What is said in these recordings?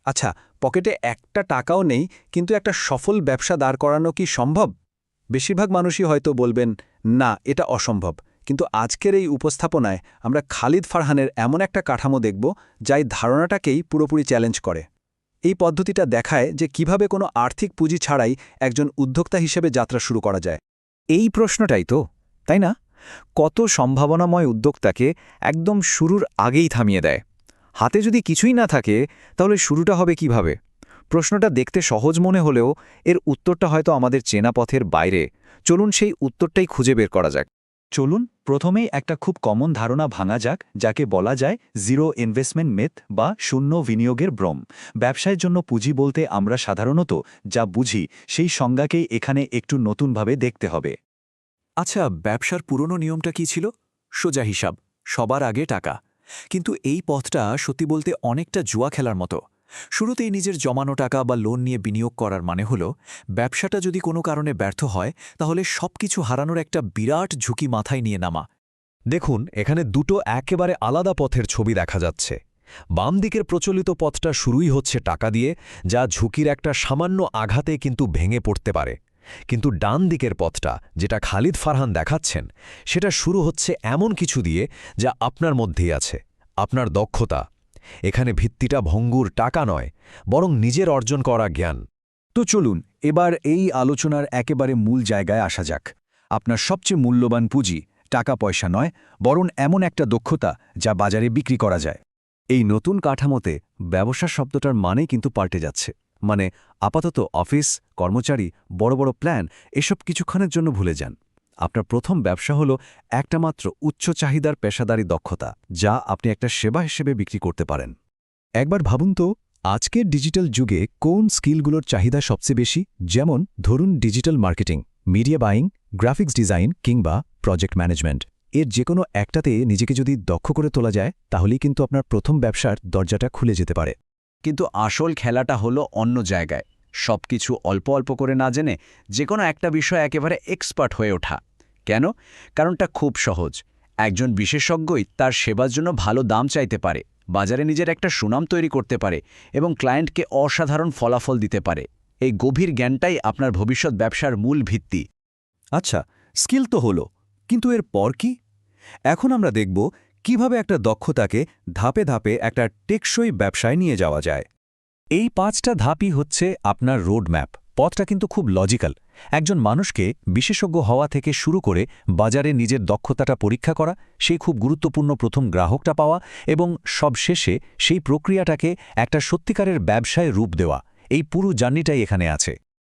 আচ্ছা, পকেটে একটা টাকাও নেই, কিন্তু একটা সফল ব্যবসা দাঁড় করানো কি সম্ভব? বেশিরভাগ মানুষই হয়তো বলবেন, না, এটা অসম্ভব। কিন্তু আজকের এই উপস্থাপনায় আমরা খালিদ ফারহানের এমন একটা কাঠামো দেখব, যা এই ধারণাটাকেই পুরোপুরি চ্যালেঞ্জ করে। এই পদ্ধতিটা দেখায় যে কিভাবে কোনো আর্থিক পুঁজি ছাড়াই একজন উদ্যোক্তা হিসেবে যাত্রা শুরু করা যায়। এই প্রশ্নটাই তো, তাই না? কত সম্ভাবনাময় উদ্যোক্তাকে একদম শুরুর আগেই থামিয়ে দেয়। হাতে যদি কিছুই না থাকে, তাহলে শুরুটা হবে কিভাবে? প্রশ্নটা দেখতে সহজ মনে হলেও এর উত্তরটা হয়তো আমাদের চেনা পথের বাইরে। চলুন সেই উত্তরটাই খুঁজে বের করা যাক। চলুন প্রথমেই একটা খুব কমন ধারণা ভাঙা যাক, যাকে বলা যায় জিরো ইনভেস্টমেন্ট মেথ বা শূন্য বিনিয়োগের ভ্রম। ব্যবসায়ের জন্য পুঁজি বলতে আমরা সাধারণত যা বুঝি সেই সংজ্ঞাকেই এখানে একটু নতুনভাবে দেখতে হবে। আচ্ছা, ব্যবসার পুরনো নিয়মটা কি ছিল? সোজা হিসাব, সবার আগে টাকা। কিন্তু এই পথটা সত্যি বলতে অনেকটা জুয়া খেলার মতো। শুরুতেই নিজের জমানো টাকা বা লোন নিয়ে বিনিয়োগ করার মানে হলো ব্যবসাটা যদি কোনো কারণে ব্যর্থ হয়, তাহলে সবকিছু হারানোর একটা বিরাট ঝুঁকি মাথায় নিয়ে নামা। দেখুন, এখানে দুটো একেবারে আলাদা পথের ছবি দেখা যাচ্ছে। বাম দিকের প্রচলিত পথটা শুরুই হচ্ছে টাকা দিয়ে, যা ঝুঁকির একটা সামান্য আঘাতে কিন্তু ভেঙে পড়তে পারে। কিন্তু ডান দিকের পথটা, যেটা খালিদ ফারহান দেখাচ্ছেন, সেটা শুরু হচ্ছে এমন কিছু দিয়ে যা আপনার মধ্যেই আছে, আপনার দক্ষতা। এখানে ভিত্তিটা ভঙ্গুর টাকা নয়, বরং নিজের অর্জন করা জ্ঞান। তো চলুন এবার এই আলোচনার একেবারে মূল জায়গায় আসা যাক। আপনার সবচেয়ে মূল্যবান পুঁজি টাকা পয়সা নয়, বরং এমন একটা দক্ষতা যা বাজারে বিক্রি করা যায়। এই নতুন কাঠামোতে ব্যবসা শব্দটার মানেই কিন্তু পাল্টে যাচ্ছে। মানে আপাতত অফিস, কর্মচারী, বড় বড় প্ল্যান এসব কিছুক্ষণের জন্য ভুলে যান। আপনার প্রথম ব্যবসা হলো একটা মাত্র উচ্চ চাহিদার পেশাদারি দক্ষতা, যা আপনি একটা সেবা হিসেবে বিক্রি করতে পারেন। একবার ভাবুন তো, আজকের ডিজিটাল যুগে কোন স্কিলগুলোর চাহিদা সবচেয়ে বেশি? যেমন ধরুন digital marketing, media buying, graphics design কিংবা প্রজেক্ট ম্যানেজমেন্ট। এর যে কোনো একটাতে নিজেকে যদি দক্ষ করে তোলা যায়, তাহলেই কিন্তু আপনার প্রথম ব্যবসার দরজাটা খুলে যেতে পারে। কিন্তু আসল খেলাটা হলো অন্য জায়গায়। সবকিছু অল্প অল্প করে না জেনে যে কোনো একটা বিষয় একেবারে এক্সপার্ট হয়ে ওঠা। কেন? কারণটা খুব সহজ। একজন বিশেষজ্ঞই তার সেবার জন্য ভালো দাম চাইতে পারে, বাজারে নিজের একটা সুনাম তৈরি করতে পারে এবং ক্লায়েন্টকে অসাধারণ ফলাফল দিতে পারে। এই গভীর জ্ঞানটাই আপনার ভবিষ্যৎ ব্যবসার মূল ভিত্তি। আচ্ছা, স্কিল তো হলো, কিন্তু এর পর কি? এখন আমরা দেখব কিভাবে একটা দক্ষতাকে ধাপে ধাপে একটা টেকসই ব্যবসায় নিয়ে যাওয়া যায়। এই 5টা ধাপই হচ্ছে আপনার রোডম্যাপ। পথটা কিন্তু খুব লজিক্যাল। একজন মানুষকে বিশেষজ্ঞ হওয়া থেকে শুরু করে বাজারে নিজের দক্ষতাটা পরীক্ষা করা, সেই খুব গুরুত্বপূর্ণ প্রথম গ্রাহকটা পাওয়া এবং সবশেষে সেই প্রক্রিয়াটাকে একটা সত্যিকারের ব্যবসায় রূপ দেওয়া, এই পুরো জার্নিটাই এখানে আছে।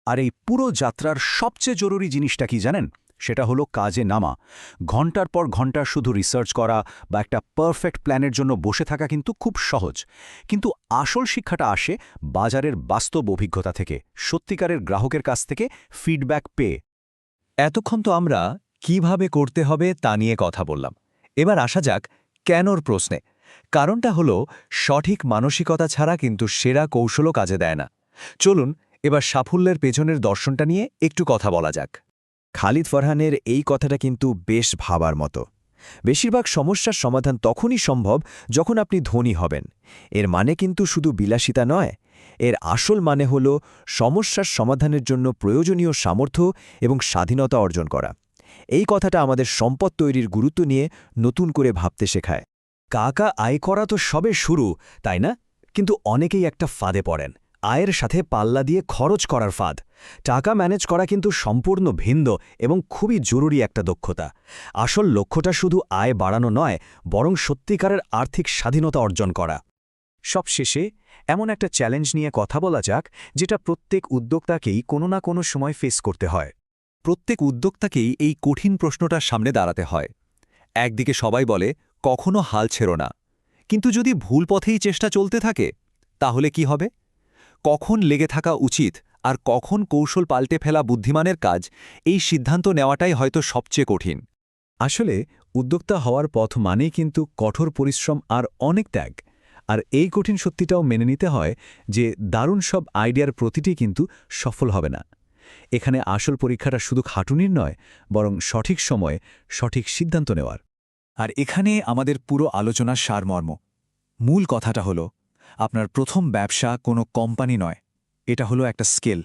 আর এই পুরো যাত্রার সবচেয়ে জরুরি জিনিসটা কি জানেন? সেটা হলো কাজে নামা। ঘন্টার পর ঘন্টা শুধু রিসার্চ করা বা একটা পারফেক্ট প্ল্যানের জন্য বসে থাকা কিন্তু খুব সহজ। কিন্তু আসল শিক্ষাটা আসে বাজারের বাস্তব অভিজ্ঞতা থেকে, সত্যিকারের গ্রাহকের কাছ থেকে ফিডব্যাক পেয়ে। এতক্ষণ তো আমরা কিভাবে করতে হবে তা নিয়ে কথা বললাম। এবার আসা যাক কেনর প্রশ্নে। কারণটা হলো সঠিক মানসিকতা ছাড়া কিন্তু সেরা কৌশলও কাজে দেয় না। চলুন এবার সাফল্যের পেছনের দর্শনটা নিয়ে একটু কথা বলা যাক। খালিদ ফারহানের এই কথাটা কিন্তু বেশ ভাবার মতো। বেশিরভাগ সমস্যার সমাধান তখনই সম্ভব যখন আপনি ধনী হবেন। এর মানে কিন্তু শুধু বিলাসিতা নয়, এর আসল মানে হল সমস্যার সমাধানের জন্য প্রয়োজনীয় সামর্থ্য এবং স্বাধীনতা অর্জন করা। এই কথাটা আমাদের সম্পদ তৈরির গুরুত্ব নিয়ে নতুন করে ভাবতে শেখায়। কাকা আয় করা তো সবে শুরু, তাই না? কিন্তু অনেকেই একটা ফাঁদে পড়েন, আয়ের সাথে পাল্লা দিয়ে খরচ করার ফাঁদ। টাকা ম্যানেজ করা কিন্তু সম্পূর্ণ ভিন্ন এবং খুবই জরুরি একটা দক্ষতা। আসল লক্ষ্যটা শুধু আয় বাড়ানো নয়, বরং সত্যিকারের আর্থিক স্বাধীনতা অর্জন করা। সবশেষে এমন একটা চ্যালেঞ্জ নিয়ে কথা বলা যাক, যেটা প্রত্যেক উদ্যোক্তাকেই কোনো না কোনো সময় ফেস করতে হয়। প্রত্যেক উদ্যোক্তাকেই এই কঠিন প্রশ্নটার সামনে দাঁড়াতে হয়। একদিকে সবাই বলে, কখনো হাল ছেড়ো না। কিন্তু যদি ভুল পথেই চেষ্টা চলতে থাকে, তাহলে কি হবে? কখন লেগে থাকা উচিত আর কখন কৌশল পাল্টে ফেলা বুদ্ধিমানের কাজ, এই সিদ্ধান্ত নেওয়াটাই হয়তো সবচেয়ে কঠিন। আসলে উদ্যোক্তা হওয়ার পথ মানেই কিন্তু কঠোর পরিশ্রম আর অনেক ত্যাগ। আর এই কঠিন সত্যিটাও মেনে নিতে হয় যে দারুণ সব আইডিয়ার প্রতিটি কিন্তু সফল হবে না। এখানে আসল পরীক্ষাটা শুধু খাটুনির নয়, বরং সঠিক সময়ে সঠিক সিদ্ধান্ত নেওয়ার। আর এখানে আমাদের পুরো আলোচনার সারমর্ম। মূল কথাটা হলো, আপনার প্রথম ব্যবসা কোনো কোম্পানি নয়, এটা হলো একটা স্কেল।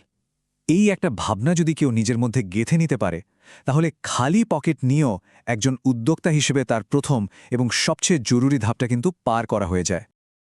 এই একটা ভাবনা যদি কেউ নিজের মধ্যে গেঁথে নিতে পারে, তাহলে খালি পকেট নিয়েও একজন উদ্যোক্তা হিসেবে তার প্রথম এবং সবচেয়ে জরুরি ধাপটা কিন্তু পার করা হয়ে যায়।